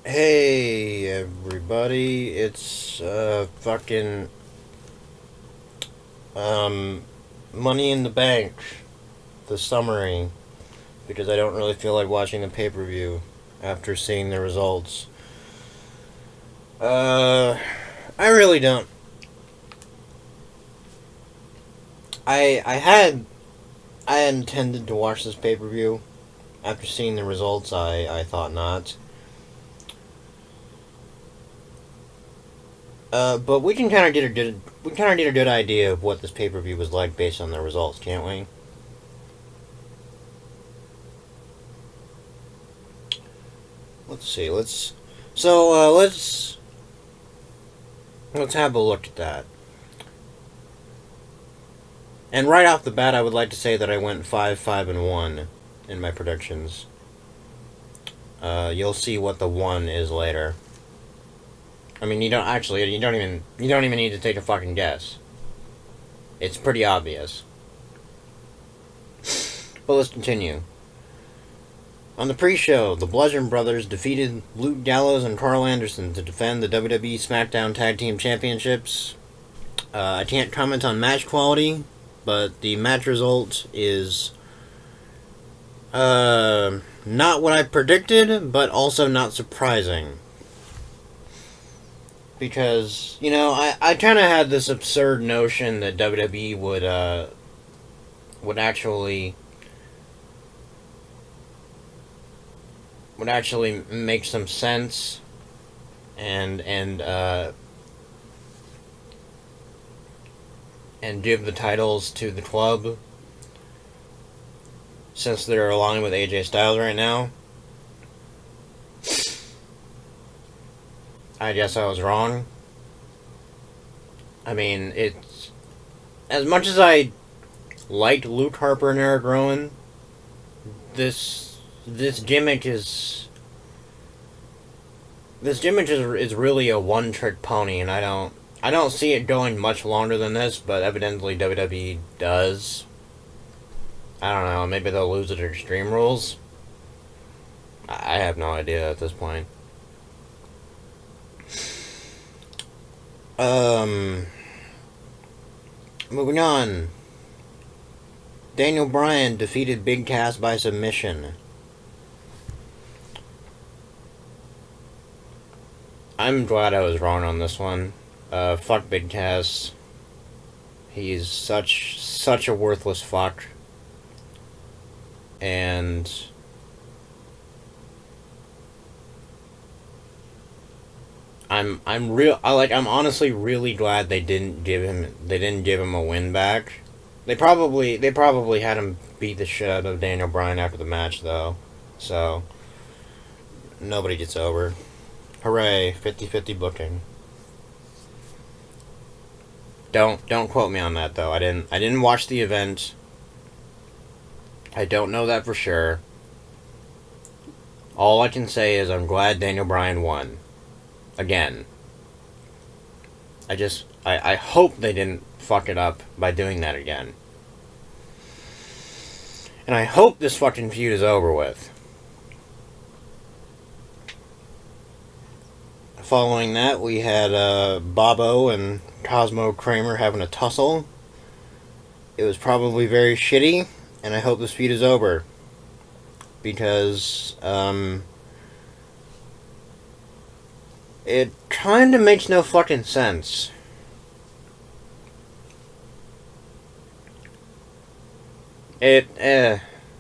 Hey everybody, it's fucking Money in the Bank, the summary, because I don't really feel like watching the pay-per-view after seeing the results. Uh I really don't. I intended to watch this pay-per-view. After seeing the results, I thought not. But we can kind of get a good idea of what this pay-per-view was like based on the results, can't we? Let's see. Let's have a look at that. And right off the bat, I would like to say that I went 5-5-1 in my predictions. You'll see what the one is later. I mean, you don't even need to take a fucking guess. It's pretty obvious. But let's continue. On the pre-show, the Bludgeon Brothers defeated Luke Gallows and Carl Anderson to defend the WWE SmackDown Tag Team Championships. I can't comment on match quality, but the match result is not what I predicted, but also not surprising. Because, I kind of had this absurd notion that WWE would actually make some sense and give the titles to the club, since they're aligned with AJ Styles right now. I guess I was wrong. I mean, it's as much as I liked Luke Harper and Eric Rowan, this gimmick is really a one-trick pony, and I don't see it going much longer than this, but evidently WWE does. I don't know, maybe they'll lose it at Extreme Rules. I have no idea at this point. Moving on. Daniel Bryan defeated Big Cass by submission. I'm glad I was wrong on this one. Fuck Big Cass. He's such a worthless fuck. And I'm honestly really glad they didn't give him a win back. They probably had him beat the shit out of Daniel Bryan after the match though. So nobody gets over. Hooray, 50-50 booking. Don't quote me on that though. I didn't watch the event. I don't know that for sure. All I can say is I'm glad Daniel Bryan won. Again. I hope they didn't fuck it up by doing that again. And I hope this fucking feud is over with. Following that, we had Bobo and Cosmo Kramer having a tussle. It was probably very shitty, and I hope this feud is over. Because, it kind of makes no fucking sense. It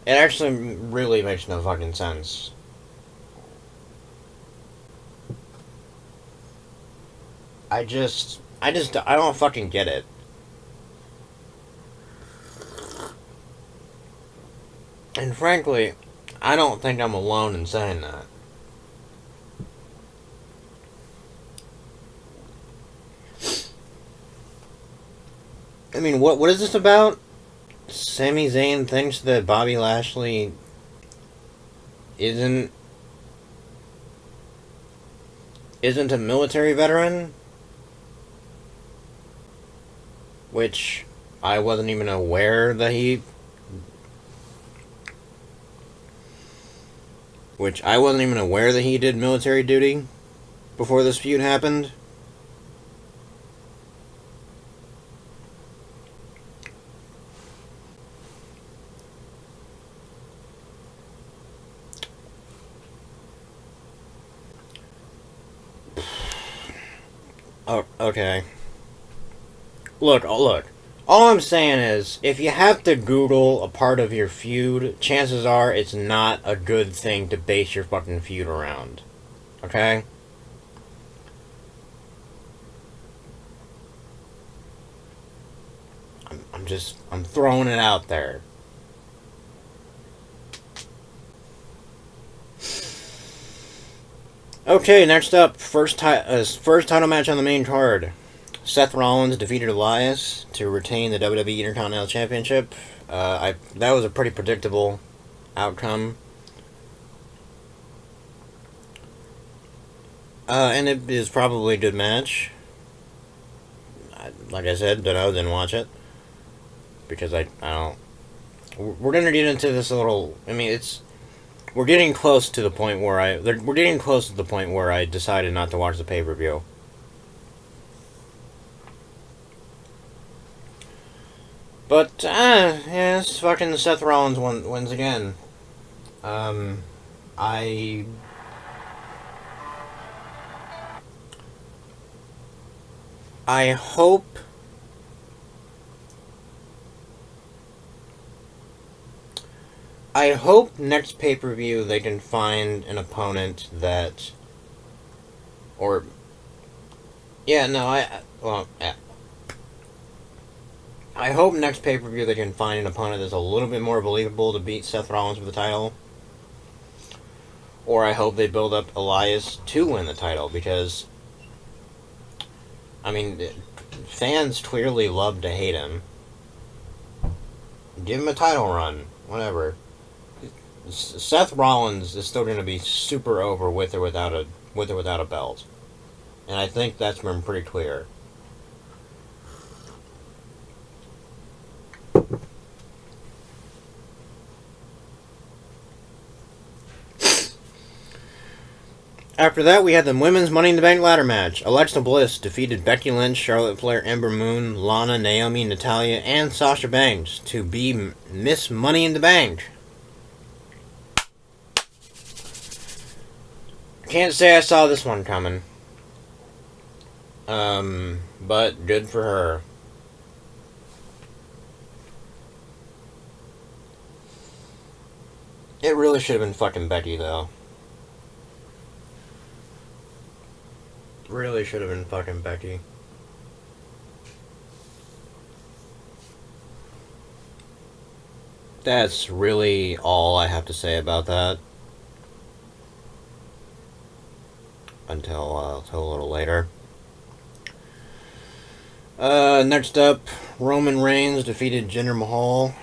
actually really makes no fucking sense. I don't fucking get it. And frankly, I don't think I'm alone in saying that. I mean, what is this about? Sami Zayn thinks that Bobby Lashley isn't a military veteran, which I wasn't even aware that he which I wasn't even aware that he did military duty before this feud happened. Oh, okay. Look. All I'm saying is, if you have to Google a part of your feud, chances are it's not a good thing to base your fucking feud around. Okay? I'm throwing it out there. Okay, next up, first title match on the main card. Seth Rollins defeated Elias to retain the WWE Intercontinental Championship. That was a pretty predictable outcome. And it is probably a good match. Like I said, didn't watch it. Because I don't... We're gonna get into this a little... I mean, we're getting close to the point where I decided not to watch the pay-per-view. But, yes, fucking Seth Rollins wins again. I hope next pay-per-view they can find an opponent that... Or... Yeah, no, I hope next pay-per-view they can find an opponent that's a little bit more believable to beat Seth Rollins for the title. Or I hope they build up Elias to win the title, because... I mean, fans clearly love to hate him. Give him a title run. Whatever. Seth Rollins is still going to be super over with or without a belt. And I think that's been pretty clear. After that, we had the Women's Money in the Bank ladder match. Alexa Bliss defeated Becky Lynch, Charlotte Flair, Ember Moon, Lana, Naomi, Natalya, and Sasha Banks to be Miss Money in the Bank. Can't say I saw this one coming. But good for her. It really should have been fucking Becky, though. Really should have been fucking Becky. That's really all I have to say about that. Until a little later. Next up, Roman Reigns defeated Jinder Mahal.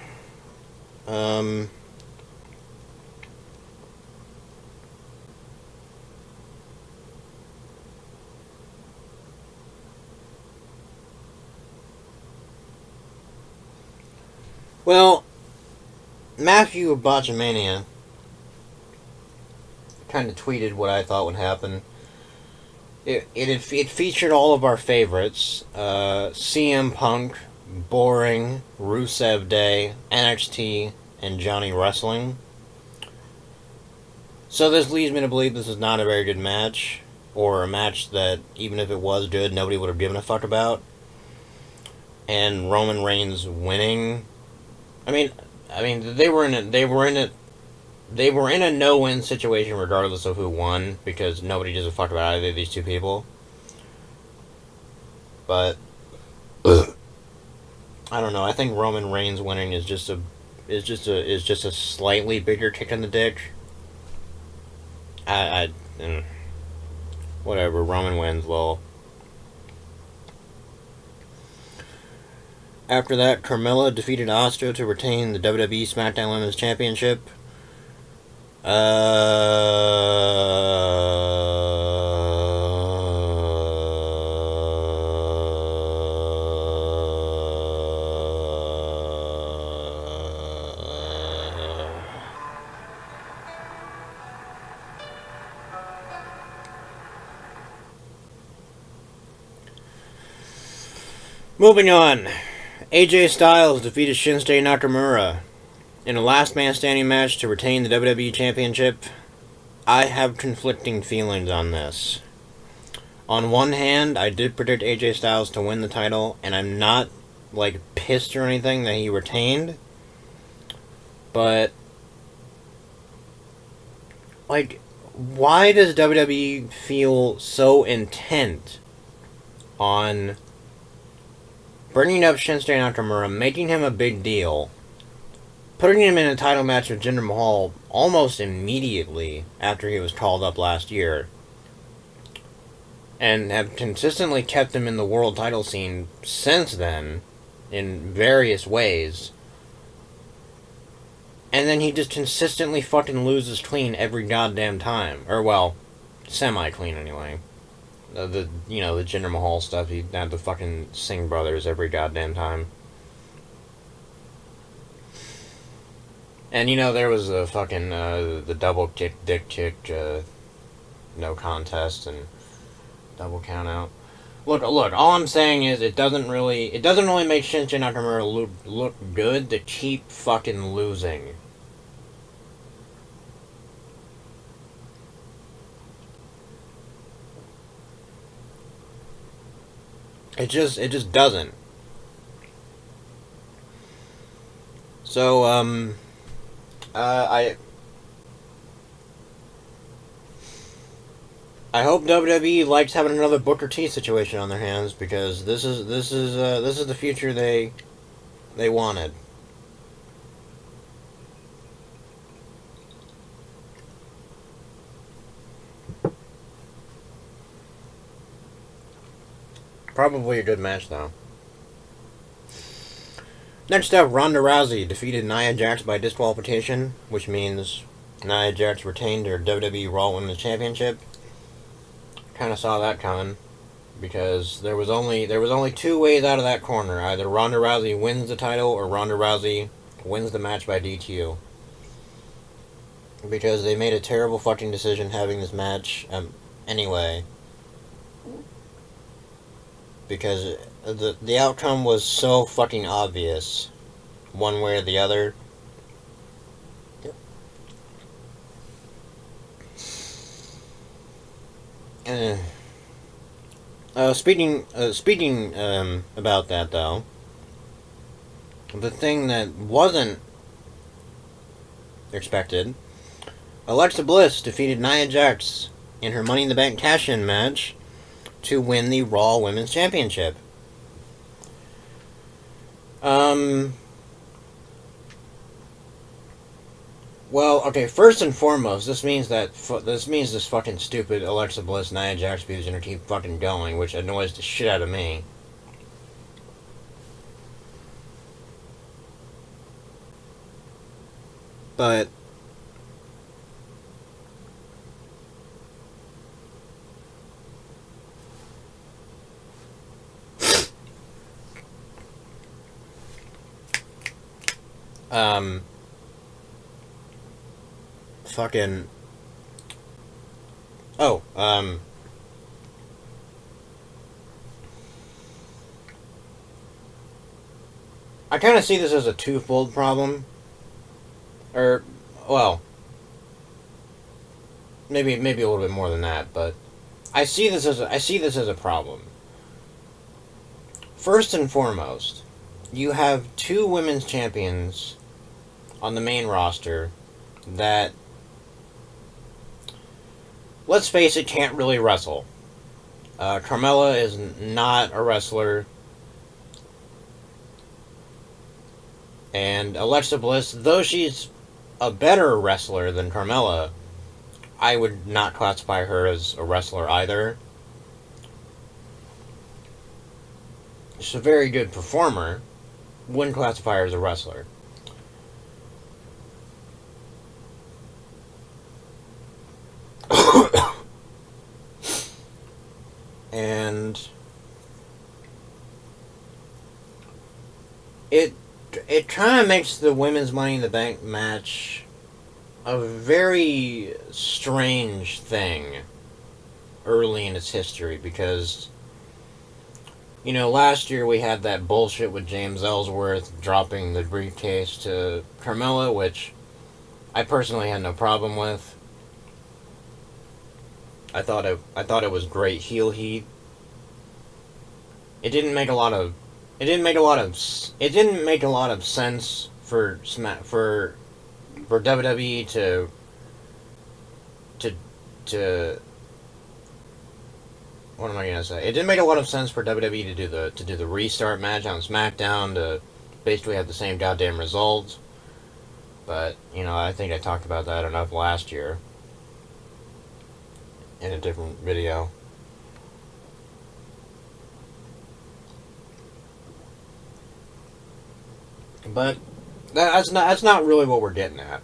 Well, Matthew of Botchamania kind of tweeted what I thought would happen. It featured all of our favorites. CM Punk, Boring, Rusev Day, NXT, and Johnny Wrestling. So this leads me to believe this is not a very good match. Or a match that, even if it was good, nobody would have given a fuck about. And Roman Reigns winning... I mean, they were in a no-win situation regardless of who won, because nobody gives a fuck about either of these two people. But I don't know. I think Roman Reigns winning is just a slightly bigger kick in the dick. Whatever. Roman wins, lol. After that, Carmella defeated Asuka to retain the WWE SmackDown Women's Championship. Moving on. AJ Styles defeated Shinde Nakamura in a last man standing match to retain the WWE Championship. I have conflicting feelings on this. On one hand, I did predict AJ Styles to win the title, and I'm not, like, pissed or anything that he retained. But, like, why does WWE feel so intent on bringing up Shinsuke Nakamura, making him a big deal, putting him in a title match with Jinder Mahal almost immediately after he was called up last year, and have consistently kept him in the world title scene since then, in various ways, and then he just consistently fucking loses clean every goddamn time. Or, well, semi-clean anyway. The Jinder Mahal stuff, he had the fucking Singh brothers every goddamn time. And, there was a fucking, the double kick, dick kick, no contest, and double count out. Look, all I'm saying is it doesn't really make Shinsuke Nakamura look good to keep fucking losing. It just doesn't. So, I hope WWE likes having another Booker T situation on their hands, because this is the future they wanted. Probably a good match, though. Next up, Ronda Rousey defeated Nia Jax by disqualification, which means Nia Jax retained her WWE Raw Women's Championship. Kind of saw that coming, because there was only two ways out of that corner: either Ronda Rousey wins the title or Ronda Rousey wins the match by DQ. Because they made a terrible fucking decision having this match anyway. Because the outcome was so fucking obvious, one way or the other. Speaking about that, though, the thing that wasn't expected, Alexa Bliss defeated Nia Jax in her Money in the Bank cash-in match to win the Raw Women's Championship. Well, okay, first and foremost, this means this fucking stupid Alexa Bliss Nia Jax feud is gonna keep fucking going, which annoys the shit out of me. But fucking I kind of see this as a twofold problem. Or, well, maybe a little bit more than that, but I see this as a problem. First and foremost, you have two women's champions on the main roster that, let's face it, can't really wrestle. Carmella is not a wrestler. And Alexa Bliss, though she's a better wrestler than Carmella, I would not classify her as a wrestler either. She's a very good performer. Wouldn't classify her as a wrestler. And it kind of makes the women's Money in the Bank match a very strange thing early in its history, because Last year we had that bullshit with James Ellsworth dropping the briefcase to Carmella, which I personally had no problem with. I thought it was great heel heat. It didn't make a lot of it didn't make a lot of it didn't make a lot of sense for WWE to to what am I gonna say? It didn't make a lot of sense for WWE to do the restart match on SmackDown to basically have the same goddamn result. But I think I talked about that enough last year in a different video. But that's not really what we're getting at.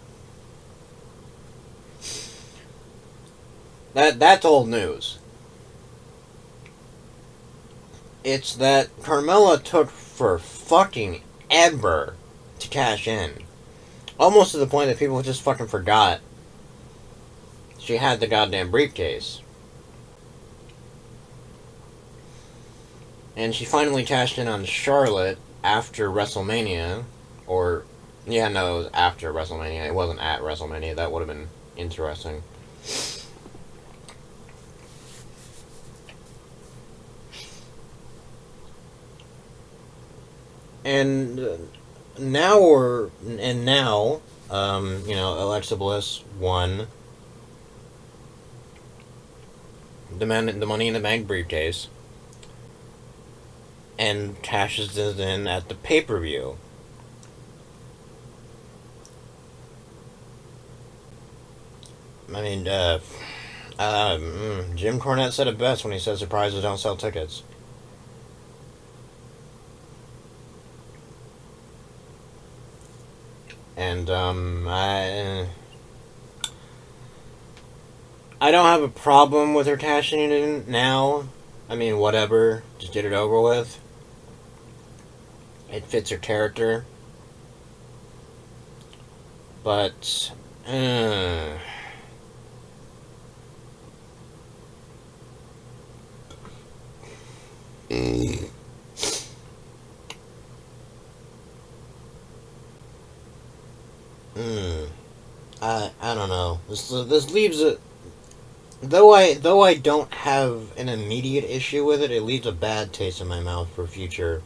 That's old news. It's that Carmella took for fucking ever to cash in. Almost to the point that people just fucking forgot she had the goddamn briefcase. And she finally cashed in on Charlotte after WrestleMania. Or, yeah, no, it was after WrestleMania. It wasn't at WrestleMania. That would have been interesting. And now, Alexa Bliss won the Money in the Bank briefcase and cashes it in at the pay-per-view. I mean, Jim Cornette said it best when he said surprises don't sell tickets. And I don't have a problem with her cashing it in now. I mean, whatever, just get it over with. It fits her character. But I don't know. This leaves it. Though I don't have an immediate issue with it, it leaves a bad taste in my mouth for future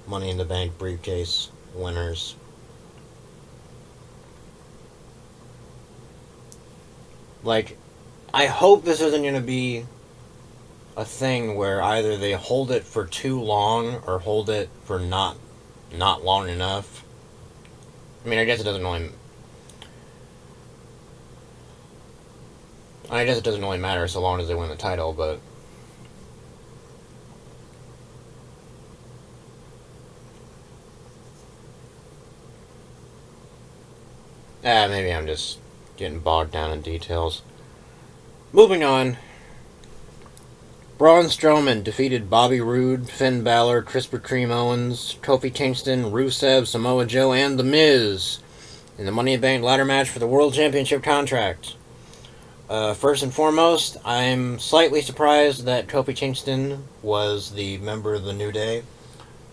Money in the Bank briefcase winners. Like, I hope this isn't going to be a thing where either they hold it for too long or hold it for not long enough. I mean, I guess it doesn't really matter so long as they win the title, but maybe I'm just getting bogged down in details. Moving on. Braun Strowman defeated Bobby Roode, Finn Balor, Krispy Kreme Owens, Kofi Kingston, Rusev, Samoa Joe, and The Miz in the Money in the Bank ladder match for the World Championship contract. First and foremost, I'm slightly surprised that Kofi Kingston was the member of the New Day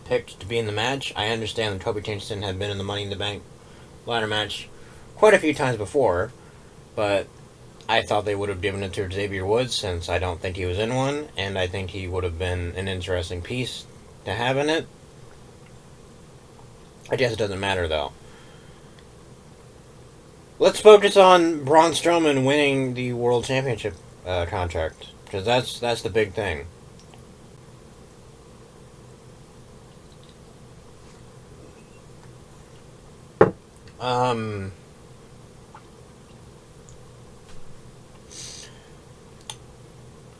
picked to be in the match. I understand that Kofi Kingston had been in the Money in the Bank ladder match quite a few times before, but I thought they would have given it to Xavier Woods since I don't think he was in one, and I think he would have been an interesting piece to have in it. I guess it doesn't matter, though. Let's focus on Braun Strowman winning the World Championship contract, because that's the big thing.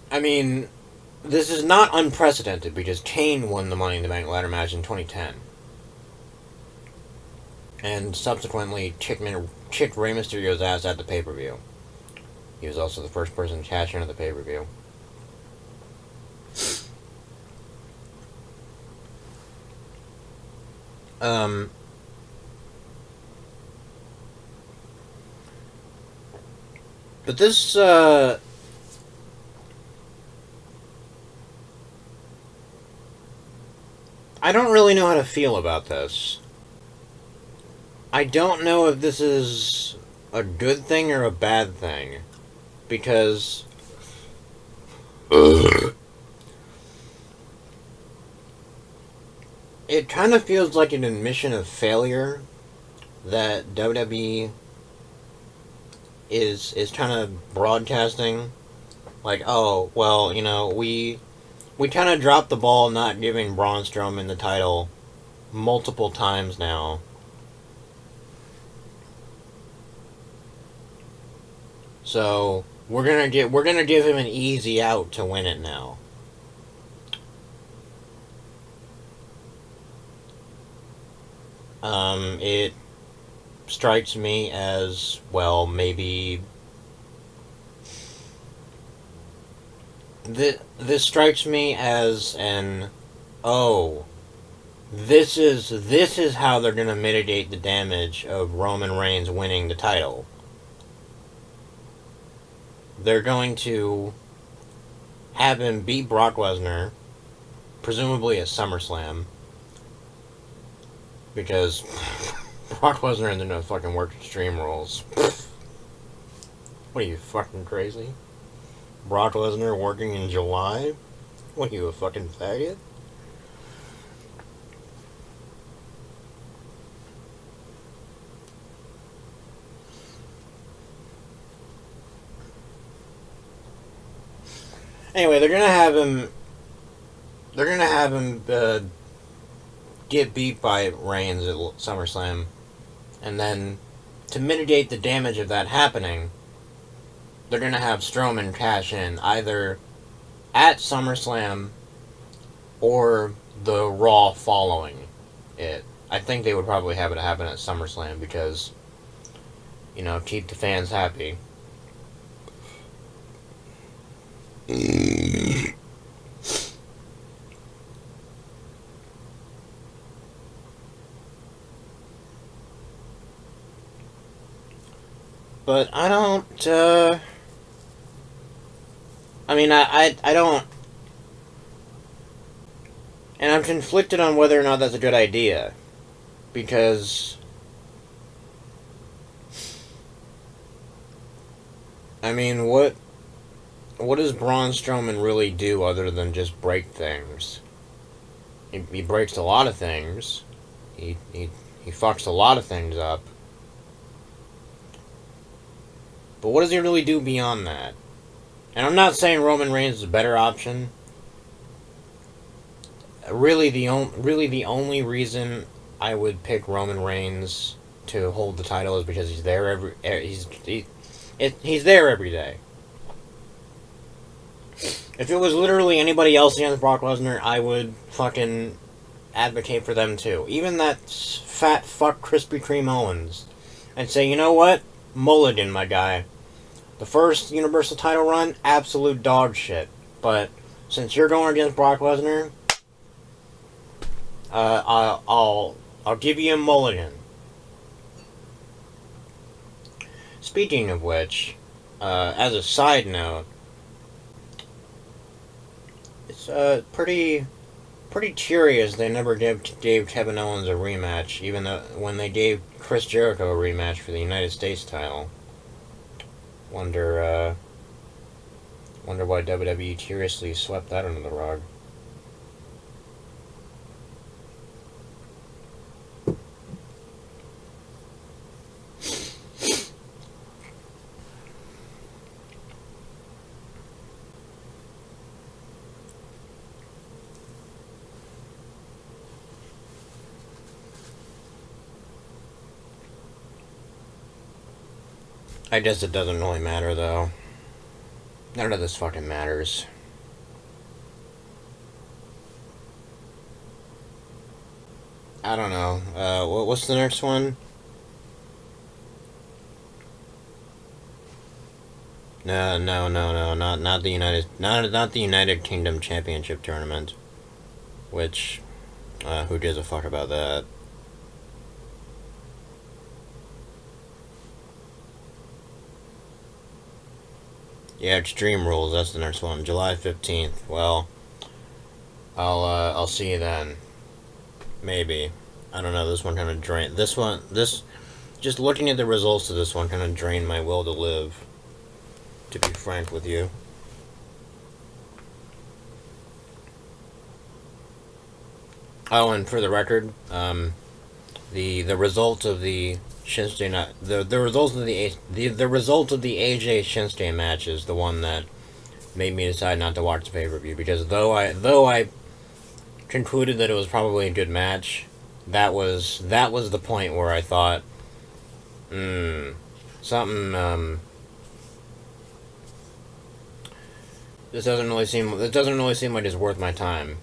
I mean, this is not unprecedented because Kane won the Money in the Bank ladder match in 2010. And subsequently kicked Rey Mysterio's ass at the pay-per-view. He was also the first person to cash in at the pay-per-view. But this, I don't really know how to feel about this. I don't know if this is a good thing or a bad thing. Because... it kind of feels like an admission of failure that WWE is kind of broadcasting. Like, oh, well, you know, we kind of dropped the ball not giving Braun Strowman the title multiple times now. So we're gonna give him an easy out to win it now. It strikes me as, well, maybe this strikes me as an, oh, this is how they're gonna mitigate the damage of Roman Reigns winning the title. They're going to have him beat Brock Lesnar, presumably at SummerSlam, because Brock Lesnar isn't gonna fucking work Extreme Rules. What are you, fucking crazy? Brock Lesnar working in July? What are you, a fucking faggot? Anyway, they're gonna have him. They're gonna have him get beat by Reigns at SummerSlam, and then to mitigate the damage of that happening, they're gonna have Strowman cash in either at SummerSlam or the Raw following it. I think they would probably have it happen at SummerSlam because, you know, keep the fans happy. But I don't, I don't, and I'm conflicted on whether or not that's a good idea, because, I mean, what does Braun Strowman really do other than just break things? He breaks a lot of things. He fucks a lot of things up. But what does he really do beyond that? And I'm not saying Roman Reigns is a better option. Really, the only reason I would pick Roman Reigns to hold the title is because he's there he's there every day. If it was literally anybody else against Brock Lesnar, I would fucking advocate for them too. Even that fat fuck Krispy Kreme Owens. I'd say, you know what? Mulligan, my guy. The first Universal title run, absolute dog shit. But since you're going against Brock Lesnar, I'll give you a mulligan. Speaking of which, as a side note, it's pretty curious they never gave Kevin Owens a rematch, even though when they gave Chris Jericho a rematch for the United States title. Wonder why WWE curiously swept that under the rug. I guess it doesn't really matter, though. None of this fucking matters. I don't know. What's the next one? No, not the United Kingdom Championship Tournament. Which, who gives a fuck about that? Yeah, Extreme Rules, that's the next one. July 15th. Well, I'll see you then. Maybe. I don't know. This one kind of drained. This. Just looking at the results of this one kind of drained my will to live. To be frank with you. Oh, and for the record, the results of the Shinsuke the results of the result of the AJ Shinsuke match is the one that made me decide not to watch the pay per view, because though I concluded that it was probably a good match, that was the point where I thought, something this doesn't really seem like it's worth my time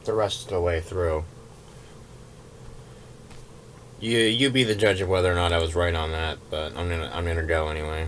the rest of the way through. You be the judge of whether or not I was right on that, but I'm gonna go anyway.